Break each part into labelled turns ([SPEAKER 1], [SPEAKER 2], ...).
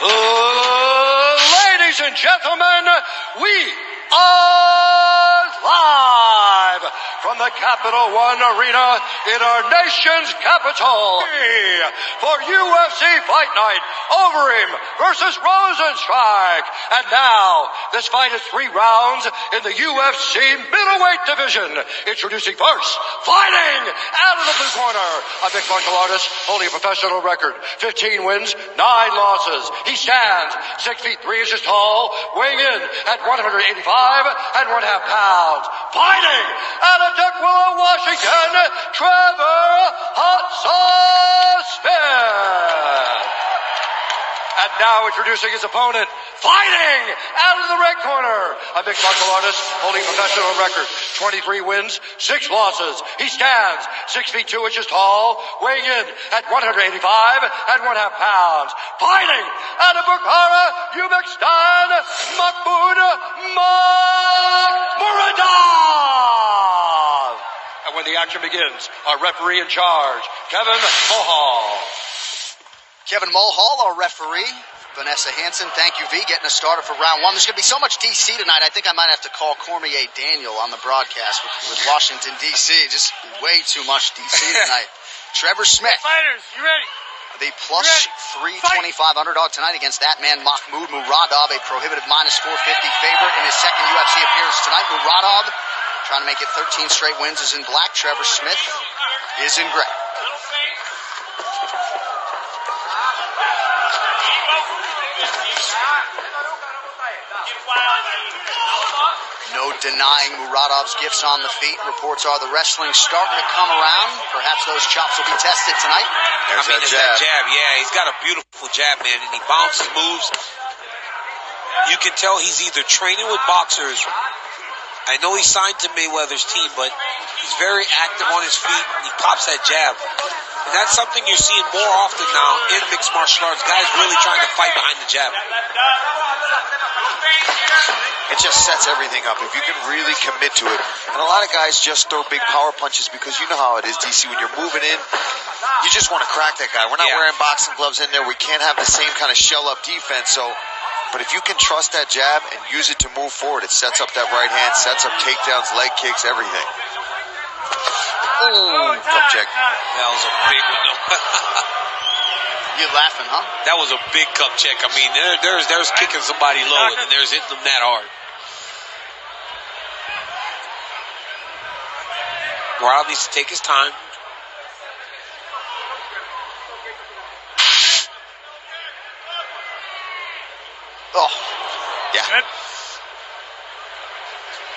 [SPEAKER 1] Ladies and gentlemen, we are live from the Capital One Arena in our nation's capital for UFC Fight Night. Overeem versus Rosenstrike. And now, this fight is 3 rounds in the UFC middleweight division. Introducing first, fighting out of the blue corner, a mixed martial artist holding a professional record, 15 wins, 9 losses. He stands 6 feet 3 inches tall, weighing in at 185 and 1/2 pounds. Fighting out of Tukwila, Washington, Trevor Hot Sauce Smith. And now introducing his opponent, fighting out of the red corner, a mixed martial artist holding a professional record, 23 wins, 6 losses. He stands 6 feet 2 inches tall, weighing in at 185 and 1/2 pounds. Fighting out of Bukhara, Uzbekistan, Murod. And when the action begins, our referee in charge, Kevin Mulhall.
[SPEAKER 2] Kevin Mulhall, our referee. Vanessa Hansen, thank you, V, getting us started for round 1. There's going to be so much D.C. tonight, I think I might have to call Cormier Daniel on the broadcast with Washington, D.C. Just way too much D.C. tonight. Trevor Smith.
[SPEAKER 3] Fighters, you ready?
[SPEAKER 2] The plus 325 underdog tonight against that man, Murod, a prohibited minus 450 favorite in his second UFC appearance tonight. Murod, trying to make it 13 straight wins, is in black. Trevor Smith is in gray. No denying Muradov's gifts on the feet. Reports are the wrestling's starting to come around. Perhaps those chops will be tested tonight.
[SPEAKER 4] There's that jab. Yeah, he's got a beautiful jab, man, and he bounces moves. You can tell he's either training with boxers. I know he's signed to Mayweather's team, but he's very active on his feet. He pops that jab. And that's something you're seeing more often now in mixed martial arts. Guys really trying to fight behind the jab.
[SPEAKER 5] It just sets everything up if you can really commit to it. And a lot of guys just throw big power punches because you know how it is, DC. When you're moving in, you just want to crack that guy. We're not wearing boxing gloves in there. We can't have the same kind of shell-up defense. But if you can trust that jab and use it to move forward, it sets up that right hand, sets up takedowns, leg kicks, everything. Ooh, cup check.
[SPEAKER 4] That was a big one.
[SPEAKER 2] You're laughing, huh?
[SPEAKER 4] That was a big cup check. I mean, there's kicking somebody low, and then there's hitting them that hard. Murod needs to take his time.
[SPEAKER 5] Oh, yeah.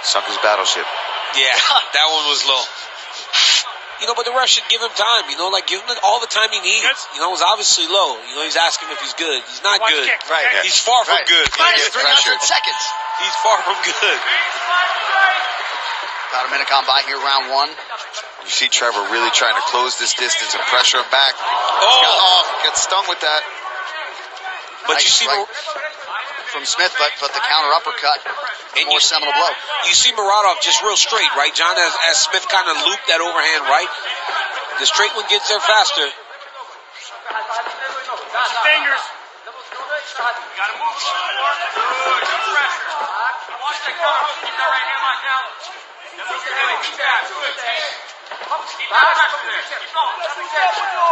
[SPEAKER 5] Sunk his battleship.
[SPEAKER 4] Yeah, that one was low. But the ref should give him time, give him all the time he needs. It was obviously low. He's asking if he's good. He's not good.
[SPEAKER 5] Right. Yeah.
[SPEAKER 4] He's far from good.
[SPEAKER 2] Minus 300 seconds.
[SPEAKER 4] He's far from good.
[SPEAKER 2] About a minute gone by here, round 1.
[SPEAKER 5] You see Trevor really trying to close this distance and pressure him back. Got stung with that.
[SPEAKER 4] But
[SPEAKER 2] nice,
[SPEAKER 4] you see
[SPEAKER 2] from Smith, but the counter uppercut, and more seminal blow.
[SPEAKER 4] You see Muradov just real straight, right, John? As Smith kind of looped that overhand right, the straight one gets there faster.
[SPEAKER 3] Fingers. Gotta move forward. Good. No pressure. Watch that counter. Keep that right hand locked down. Keep that. Good.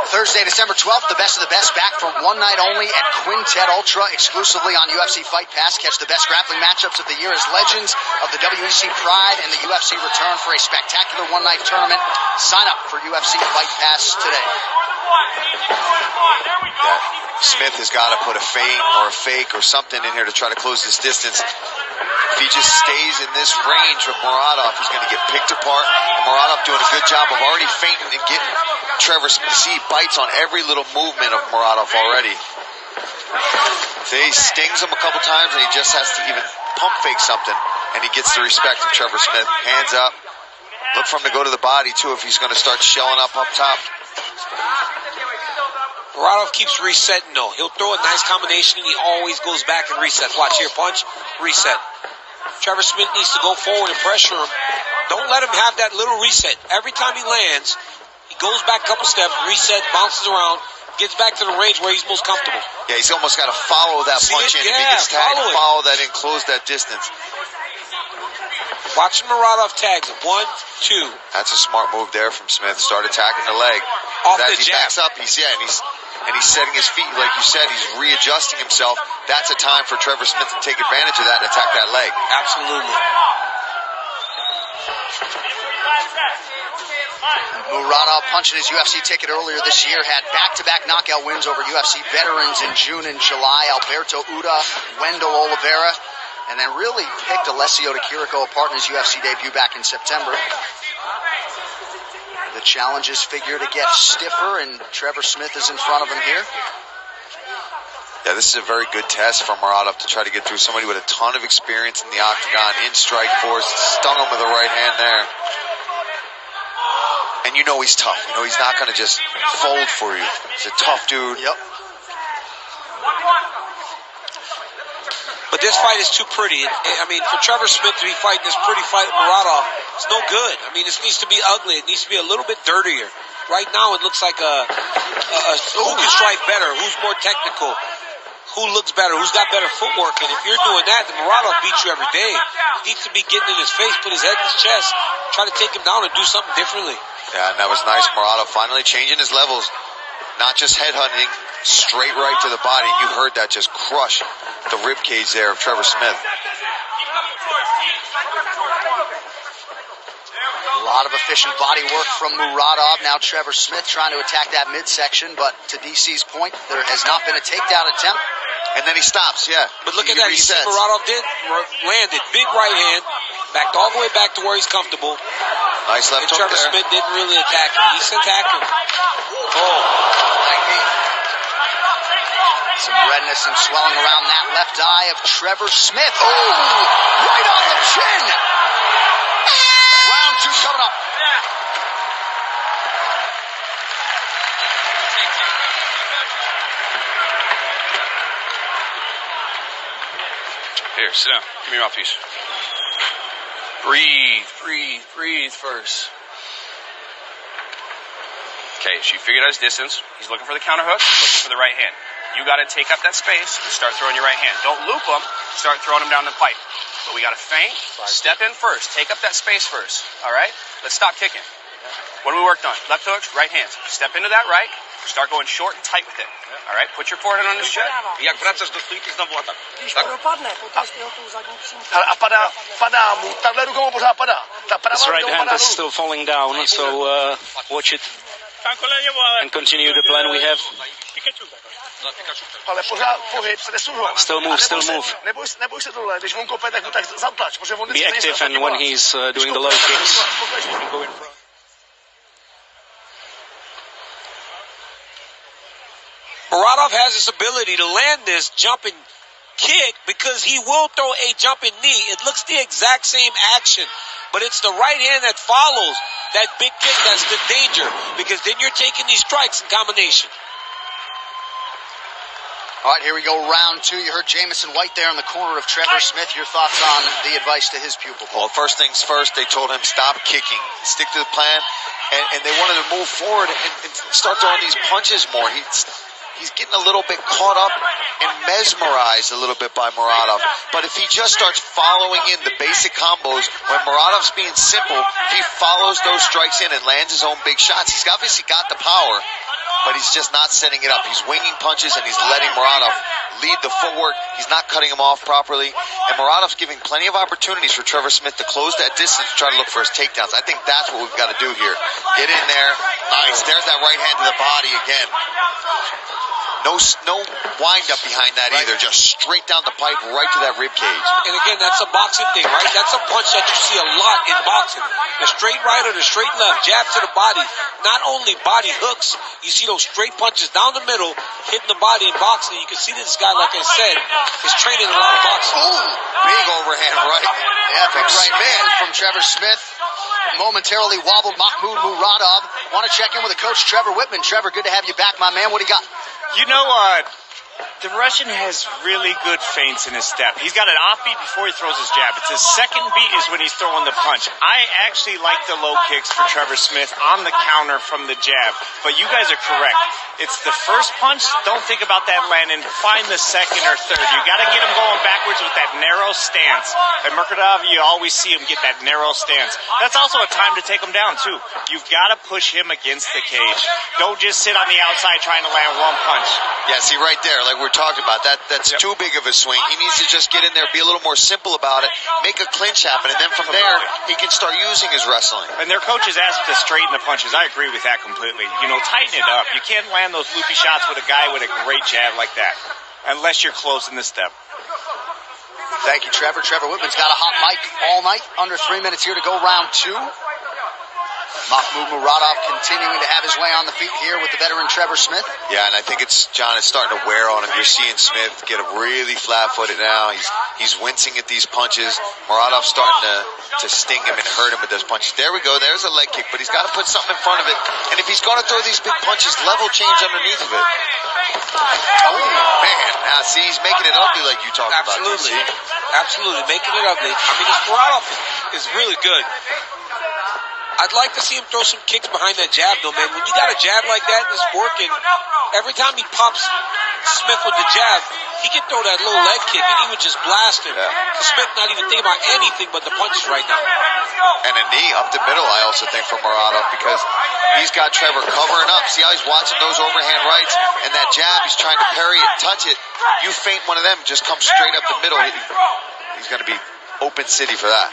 [SPEAKER 2] Thursday, December 12th, the best of the best back for one night only at Quintet Ultra, exclusively on UFC Fight Pass. Catch the best grappling matchups of the year as legends of the WEC Pride and the UFC return for a spectacular one-night tournament. Sign up for UFC Fight Pass today.
[SPEAKER 5] Smith has got to put a feint or a fake or something in here to try to close this distance. If he just stays in this range with Muradov, he's going to get picked apart. Muradov doing a good job of already feinting and getting Trevor Smith. See, he bites on every little movement of Muradov already. He stings him a couple times, and he just has to even pump fake something, and he gets the respect of Trevor Smith. Hands up. Look for him to go to the body, too, if he's going to start shelling up top.
[SPEAKER 4] Muradov keeps resetting, though. He'll throw a nice combination, and he always goes back and resets. Watch here, punch, reset. Trevor Smith needs to go forward and pressure him. Don't let him have that little reset. Every time he lands, he goes back a couple steps, resets, bounces around. gets back to the range where he's most comfortable.
[SPEAKER 5] Yeah, he's almost got to follow that punch in.
[SPEAKER 4] Yeah,
[SPEAKER 5] if he gets tagged,
[SPEAKER 4] follow
[SPEAKER 5] that in, close that distance.
[SPEAKER 4] Watching Muradov tags him. 1, 2.
[SPEAKER 5] That's a smart move there from Smith. Start attacking the leg.
[SPEAKER 4] Off
[SPEAKER 5] As
[SPEAKER 4] the
[SPEAKER 5] he
[SPEAKER 4] jab.
[SPEAKER 5] backs up, he's setting his feet, like you said. He's readjusting himself. That's a time for Trevor Smith to take advantage of that and attack that leg.
[SPEAKER 4] Absolutely.
[SPEAKER 2] Muradov, punching his UFC ticket earlier this year, had back-to-back knockout wins over UFC veterans in June and July. Alberto Uda, Wendell Oliveira, and then really picked Alessio Di Chirico apart in his UFC debut back in September. The challenges figure to get stiffer, and Trevor Smith is in front of him here.
[SPEAKER 5] Yeah, this is a very good test for Muradov to try to get through somebody with a ton of experience in the octagon, in strike force. Stung him with the right hand there. And you know he's tough. You know he's not going to just fold for you. He's a tough dude.
[SPEAKER 2] Yep.
[SPEAKER 4] But this fight is too pretty. I mean, for Trevor Smith to be fighting this pretty fight with Muradov, it's no good. I mean, this needs to be ugly. It needs to be a little bit dirtier. Right now, it looks like who can strike better, who's more technical, who looks better, who's got better footwork. And if you're doing that, then Muradov beats you every day. He needs to be getting in his face, put his head in his chest, try to take him down and do something differently.
[SPEAKER 5] Yeah, and that was nice. Muradov finally changing his levels. Not just headhunting, straight right to the body. And you heard that just crush the rib cage there of Trevor Smith.
[SPEAKER 2] A lot of efficient body work from Muradov. Now Trevor Smith trying to attack that midsection, but to DC's point, there has not been a takedown attempt.
[SPEAKER 5] And then he stops, yeah.
[SPEAKER 4] But look at that. You see Muradov landed. Big right hand. Backed all the way back to where he's comfortable.
[SPEAKER 5] Nice left hook
[SPEAKER 4] Trevor
[SPEAKER 5] there.
[SPEAKER 4] Smith didn't really attack him. He's attacking him. Oh.
[SPEAKER 2] Some redness and swelling around that left eye of Trevor Smith. Oh, right on the chin. Round 2 coming up.
[SPEAKER 6] Here, sit down. Give me your mouthpiece. Breathe first. Okay, so you figured out his distance. He's looking for the counter hook. He's looking for the right hand. You got to take up that space and start throwing your right hand. Don't loop him. Start throwing him down the pipe. But we got to feint. Step in first. Take up that space first. All right? Let's stop kicking. What have we worked on? Left hooks, right hands. Step into that right. Start going short and tight with it. All right? Put your forehead on his chest.
[SPEAKER 3] Jak wracasz do stójky, znowu atak.
[SPEAKER 7] Když to dopadne, potážte ho tou zadní přímkou.
[SPEAKER 3] A padá mu, tahle rukou mu pořád padá. Ta pravá
[SPEAKER 8] His right
[SPEAKER 3] rukou
[SPEAKER 8] hand
[SPEAKER 3] padá
[SPEAKER 8] is
[SPEAKER 3] dolů.
[SPEAKER 8] still falling down, so watch it and continue the plan we have.
[SPEAKER 3] Ale pořád pohyb, přenesu ho.
[SPEAKER 8] Still move, still move.
[SPEAKER 3] Neboj se tohle, když on kope, tak zatlač, protože on
[SPEAKER 8] Be active, and when he's doing the low kicks, go in front.
[SPEAKER 4] Muradov has this ability to land this jumping kick because he will throw a jumping knee. It looks the exact same action, but it's the right hand that follows that big kick that's the danger, because then you're taking these strikes in combination.
[SPEAKER 2] All right, here we go, round 2. You heard Jamison White there in the corner of Trevor Smith. Your thoughts on the advice to his pupil?
[SPEAKER 5] Well, first things first, they told him stop kicking, stick to the plan, and they wanted to move forward and start throwing these punches more. He's getting a little bit caught up and mesmerized a little bit by Muradov. But if he just starts following in the basic combos, when Muradov's being simple, if he follows those strikes in and lands his own big shots, he's obviously got the power, but he's just not setting it up. He's winging punches and he's letting Muradov lead the footwork. He's not cutting him off properly. And Muradov's giving plenty of opportunities for Trevor Smith to close that distance to try to look for his takedowns. I think that's what we've got to do here. Get in there. Nice. There's that right hand to the body again. No wind up behind that either. Just straight down the pipe, right to that rib cage.
[SPEAKER 4] And again, that's a boxing thing, right? That's a punch that you see a lot in boxing. The straight right or the straight left, jab to the body. Not only body hooks, you see those straight punches down the middle, hitting the body in boxing. You can see this guy, like I said, is training a lot of boxing.
[SPEAKER 2] Ooh,
[SPEAKER 5] Big overhand right.
[SPEAKER 2] yeah, big right hand from Trevor Smith. Momentarily wobbled Machmud Muradov. Want to check in with the coach, Trevor Whitman. Trevor, good to have you back, my man. What do you got?
[SPEAKER 6] You know,
[SPEAKER 9] The Russian has really good feints in his step. He's got an offbeat before he throws his jab. It's his second beat is when he's throwing the punch. I actually like the low kicks for Trevor Smith on the counter from the jab. But you guys are correct. It's the first punch. Don't think about that landing. Find the second or third. You got to get him going backwards with that narrow stance. At Murkodov, you always see him get that narrow stance. That's also a time to take him down, too. You've got to push him against the cage. Don't just sit on the outside trying to land one punch.
[SPEAKER 5] Yeah, see right there, like we're talking about, that's too big of a swing. He needs to just get in there, be a little more simple about it, make a clinch happen, and then from there, he can start using his wrestling.
[SPEAKER 9] And their coaches asked to straighten the punches. I agree with that completely. You know, tighten it up. You can't land those loopy shots with a guy with a great jab like that, unless you're closing the step.
[SPEAKER 2] Thank you, Trevor. Trevor Whitman's got a hot mic all night. Under 3 minutes here to go, round 2. Machmud Muradov continuing to have his way on the feet here with the veteran Trevor Smith.
[SPEAKER 5] Yeah, and I think it's starting to wear on him. You're seeing Smith get really flat-footed now. He's wincing at these punches. Muradov's starting to sting him and hurt him with those punches. There we go. There's a leg kick, but he's got to put something in front of it. And if he's going to throw these big punches, level change underneath of it. Oh, man. Now, see, he's making it ugly like you talked about.
[SPEAKER 4] Absolutely, making it ugly. I mean, this Muradov is really good. I'd like to see him throw some kicks behind that jab, though, man. When you got a jab like that and it's working, every time he pops Smith with the jab, he can throw that little leg kick, and he would just blast him. Yeah. Smith not even thinking about anything but the punches right now.
[SPEAKER 5] And a knee up the middle, I also think, for Muradov, because he's got Trevor covering up. See how he's watching those overhand rights, and that jab, he's trying to parry it, touch it. You feint one of them, just come straight up the middle. He's going to be open city for that.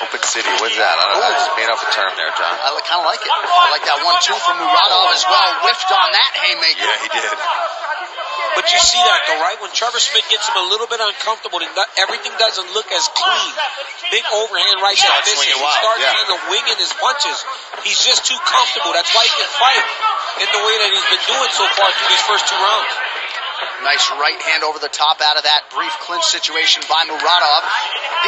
[SPEAKER 5] Open city, what's that? I just made up a term there, John.
[SPEAKER 2] I kind of like it. I like that 1-2 from Muradov as well. Whiffed on that haymaker.
[SPEAKER 5] Yeah, he did.
[SPEAKER 4] But you see that, though, right? When Trevor Smith gets him a little bit uncomfortable, everything doesn't look as clean. Big overhand right there. He starts kind of winging his punches. He's just too comfortable. That's why he can fight in the way that he's been doing so far through these first 2 rounds.
[SPEAKER 2] Nice right hand over the top out of that brief clinch situation by Muradov.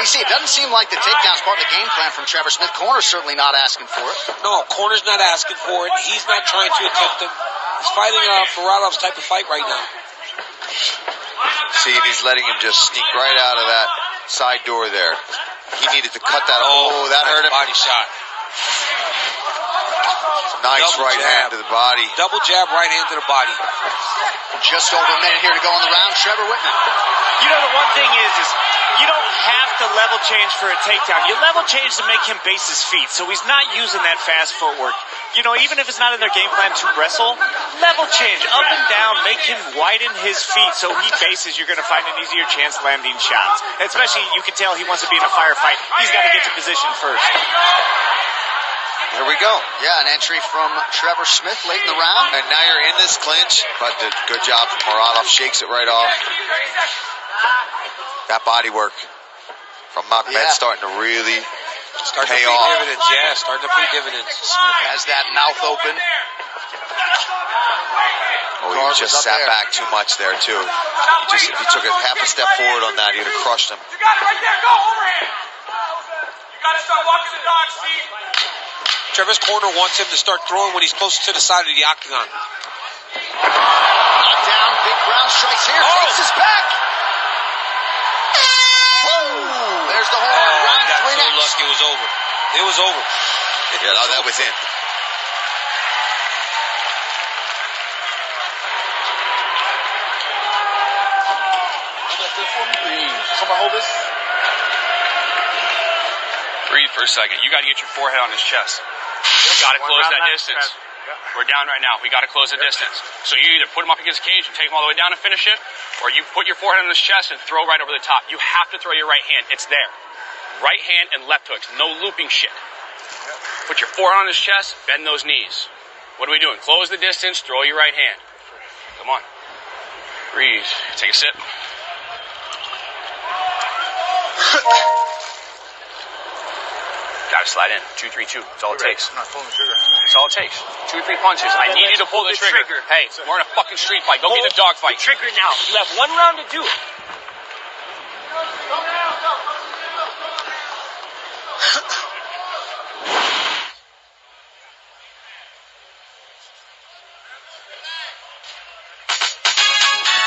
[SPEAKER 2] DC, it doesn't seem like the takedown's part of the game plan from Trevor Smith. Corner's certainly not asking for it.
[SPEAKER 4] No, corner's not asking for it. He's not trying to attempt him. He's fighting Muradov's type of fight right now.
[SPEAKER 5] See, and he's letting him just sneak right out of that side door there. He needed to cut that. Oh, that hurt him.
[SPEAKER 4] Body shot.
[SPEAKER 5] Nice double right hand to the body.
[SPEAKER 4] Double jab, right hand to the body.
[SPEAKER 2] Just over a minute here to go in the round. Trevor Whitman.
[SPEAKER 9] You know, the one thing is you don't have to level change for a takedown. You level change to make him base his feet, so he's not using that fast footwork. You know, even if it's not in their game plan to wrestle, level change, up and down, make him widen his feet so he bases. You're going to find an easier chance landing shots. Especially, you can tell he wants to be in a firefight. He's got to get to position first.
[SPEAKER 5] Here we go.
[SPEAKER 2] Yeah, an entry from Trevor Smith late in the round.
[SPEAKER 5] And now you're in this clinch, but good job from Muradov. Shakes it right off. That body work from Machmud starting to really pay off.
[SPEAKER 4] Dividends, yeah, starting to pay dividends.
[SPEAKER 2] Smith has that mouth open.
[SPEAKER 5] Oh, he just sat back too much there, too. If he took a half a step forward on that, he'd have crushed him.
[SPEAKER 3] You got it right there. Go overhand. You got to start walking the dog, Steve.
[SPEAKER 4] Trevor's corner wants him to start throwing when he's close to the side of the octagon.
[SPEAKER 2] Knockdown, big ground strikes here. Takes his back. Woo! There's the horn. Round 3 next.
[SPEAKER 4] Lucky it was over. It was over.
[SPEAKER 5] Yeah, that was in.
[SPEAKER 6] Breathe for a second. You got to get your forehead on his chest. You got to close that distance. We're down right now. We got to close the distance. So you either put him up against the cage and take him all the way down and finish it, or you put your forehead on his chest and throw right over the top. You have to throw your right hand. It's there. Right hand and left hooks. No looping shit. Put your forehead on his chest, bend those knees. What are we doing? Close the distance, throw your right hand. Come on. Breathe. Take a sip. Gotta slide in. 2-3-2. That's all it takes.
[SPEAKER 3] I'm not pulling the trigger.
[SPEAKER 6] That's all it takes. 2 or 3 punches. I need you to pull the trigger. Hey, we're in a fucking street fight. Go get a dog fight.
[SPEAKER 9] The trigger now. You have 1 round to do it.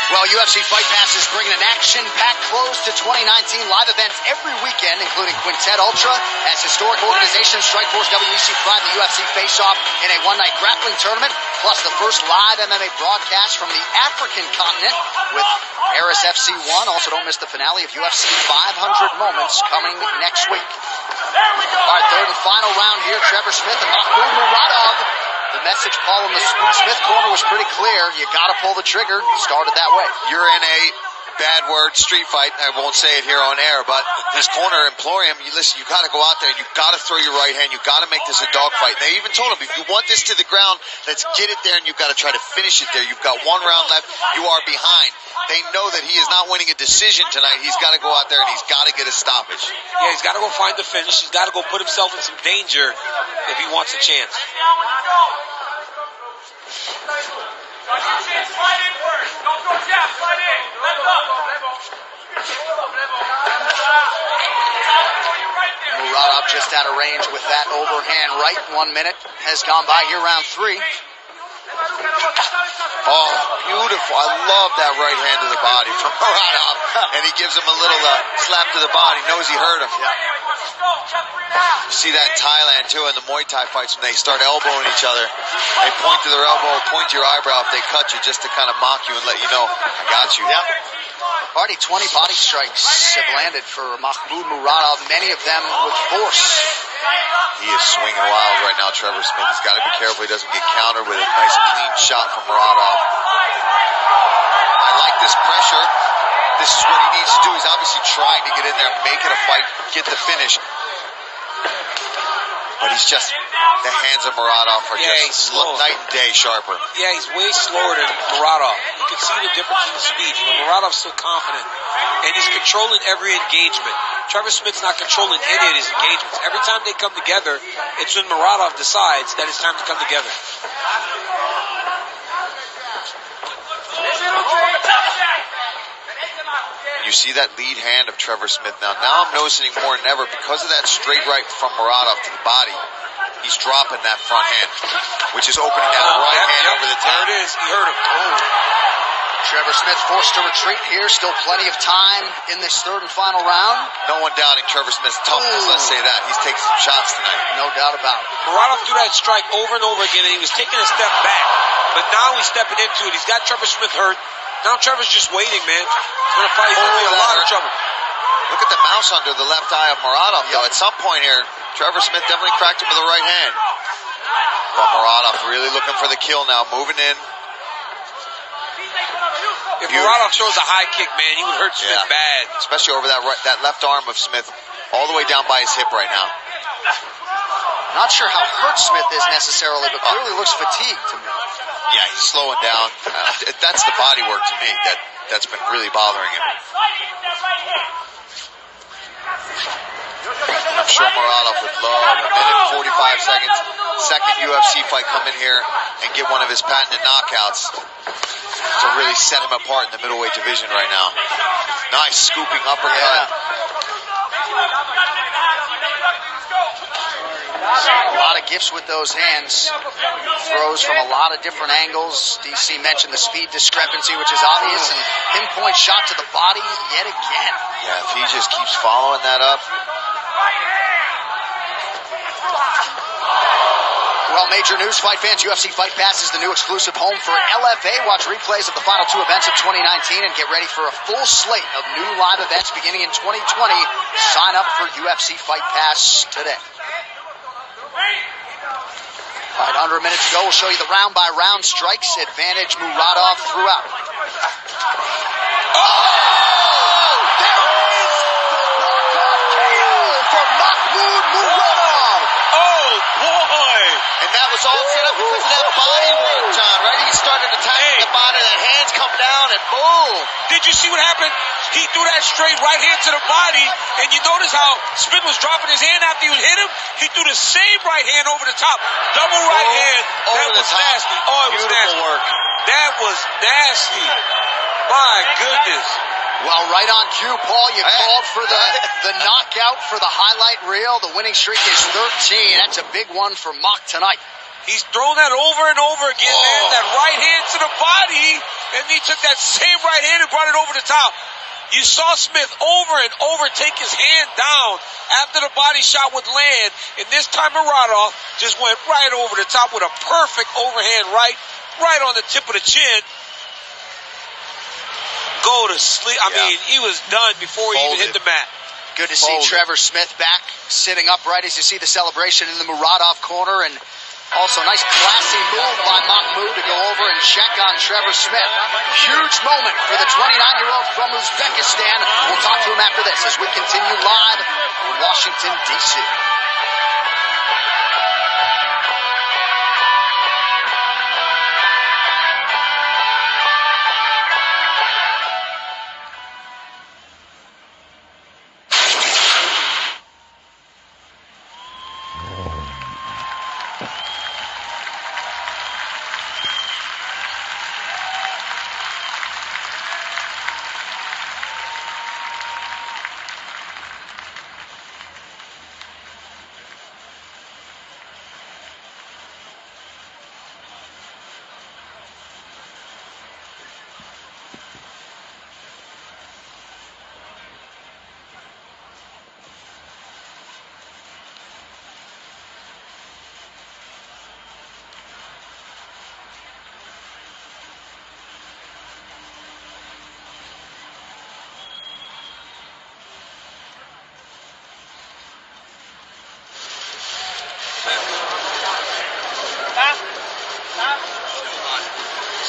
[SPEAKER 2] Well, UFC Fight Pass is bringing an action-packed close to 2019. Live events every weekend, including Quintet Ultra, as historic organizations Strikeforce, WEC Pride, and the UFC face off in a one-night grappling tournament, plus the first live MMA broadcast from the African continent with Harris FC1. Also, don't miss the finale of UFC 500 Moments coming next week. All right, third and final round here. Trevor Smith and Machmoud Muradov. The message call in the Smith corner was pretty clear. You got to pull the trigger. Started that way.
[SPEAKER 5] You're in a bad word street fight. I won't say it here on air, but his corner imploring him, listen, you got to go out there and you got to throw your right hand. You got to make this a dogfight. They even told him, if you want this to the ground, let's get it there, and you've got to try to finish it there. You've got one round left. You are behind. They know that he is not winning a decision tonight. He's got to go out there and he's got to get a stoppage.
[SPEAKER 4] Yeah, he's got to go find the finish. He's got to go put himself in some danger if he wants a chance.
[SPEAKER 3] Slide in first. Don't throw jab. Slide in. Left up.
[SPEAKER 2] Muradov just out of range with that overhand right. 1 minute has gone by here, round three.
[SPEAKER 5] Oh, beautiful. I love that right hand to the body from Muradov. And he gives him a little slap to the body. Knows he hurt him. Yeah. You see that in Thailand, too, in the Muay Thai fights when they start elbowing each other. They point to their elbow, point to your eyebrow if they cut you, just to kind of mock you and let you know, I got you.
[SPEAKER 2] Yep. Already 20 body strikes have landed for Machmoud Muradov, many of them with force.
[SPEAKER 5] He is swinging wild right now, Trevor Smith. He's got to be careful he doesn't get countered with a nice clean shot from Muradov. I like this pressure. This is what he needs to do. He's obviously trying to get in there, make it a fight, get the finish. But he's just, the hands of Muradov are just night and day sharper.
[SPEAKER 4] Yeah, he's way slower than Muradov. You can see the difference in the speed. Muradov's still confident, and he's controlling every engagement. Trevor Smith's not controlling any of his engagements. Every time they come together, it's when Muradov decides that it's time to come together.
[SPEAKER 5] You see that lead hand of Trevor Smith now. Now I'm noticing more than ever, because of that straight right from Muradov to the body, he's dropping that front hand, which is opening that right hand over the tail.
[SPEAKER 4] There it is. He hurt him. Oh.
[SPEAKER 2] Trevor Smith forced to retreat here. Still plenty of time in this third and final round.
[SPEAKER 5] No one doubting Trevor Smith's toughness, let's say that. He's taking some shots tonight.
[SPEAKER 2] No doubt about it.
[SPEAKER 4] Muradov threw that strike over and over again, and he was taking a step back. But now he's stepping into it. He's got Trevor Smith hurt. Now Trevor's just waiting, man. He's going to be in a lot of trouble.
[SPEAKER 5] Look at the mouse under the left eye of Muradov, though. At some point here, Trevor Smith definitely cracked him with the right hand. But Muradov really looking for the kill now, moving in.
[SPEAKER 4] If Muradov throws a high kick, man, he would hurt Smith bad.
[SPEAKER 5] Especially over that left arm of Smith, all the way down by his hip right now.
[SPEAKER 2] Not sure how hurt Smith is necessarily, but clearly looks fatigued to me.
[SPEAKER 5] Yeah, he's slowing down. That's the body work to me that's been really bothering him. And I'm sure Muradov would love a minute and 45 seconds, second UFC fight, come in here and get one of his patented knockouts to really set him apart in the middleweight division right now. Nice scooping uppercut.
[SPEAKER 2] Yeah. A lot of gifts with those hands. Throws from a lot of different angles. DC mentioned the speed discrepancy, which is obvious, and pinpoint shot to the body yet again.
[SPEAKER 5] Yeah, if he just keeps following that up.
[SPEAKER 2] Well, major news, fight fans, UFC Fight Pass is the new exclusive home for LFA. Watch replays of the final two events of 2019 and get ready for a full slate of new live events beginning in 2020. Sign up for UFC Fight Pass today. All right, under a minute to go. We'll show you the round-by-round strikes. Advantage Muradov throughout. Oh! There is the knockout KO for Machmoud Muradov.
[SPEAKER 4] Oh, boy!
[SPEAKER 5] And that was all set up because of that body work, John, right? He started attacking the body, the hands come down, and boom!
[SPEAKER 4] Did you see what happened? He threw that straight right hand to the body, and you notice how Smith was dropping his hand after he hit him? He threw the same right hand over the top. Double right hand. That was nasty. Oh, it was nasty.
[SPEAKER 5] Work.
[SPEAKER 4] That was nasty. My goodness.
[SPEAKER 2] Well, right on cue, Paul. You called for the knockout for the highlight reel. The winning streak is 13. That's a big one for Mach tonight.
[SPEAKER 4] He's thrown that over and over again, man. That right hand to the body, and he took that same right hand and brought it over the top. You saw Smith over and over take his hand down after the body shot would land, and this time Muradov just went right over the top with a perfect overhand right on the tip of the chin. Go to sleep. I mean, he was done before he even hit the mat.
[SPEAKER 2] Good to see Trevor Smith back, sitting upright as you see the celebration in the Muradov corner, and also nice classy move by Machmoud to go over and check on Trevor Smith. Huge moment for the 29-year-old from Uzbekistan. We'll talk to him after this as we continue live in Washington, D.C.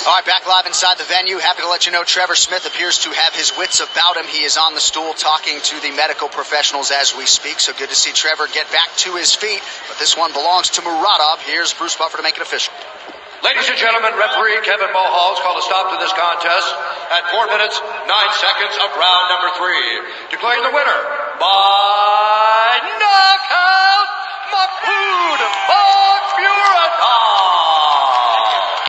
[SPEAKER 2] All right, back live inside the venue. Happy to let you know Trevor Smith appears to have his wits about him. He is on the stool talking to the medical professionals as we speak. So good to see Trevor get back to his feet. But this one belongs to Muradov. Here's Bruce Buffer to make it official.
[SPEAKER 1] Ladies and gentlemen, referee Kevin Mulhall has called a stop to this contest at 4 minutes, 9 seconds of round number 3. Declaring the winner by knockout.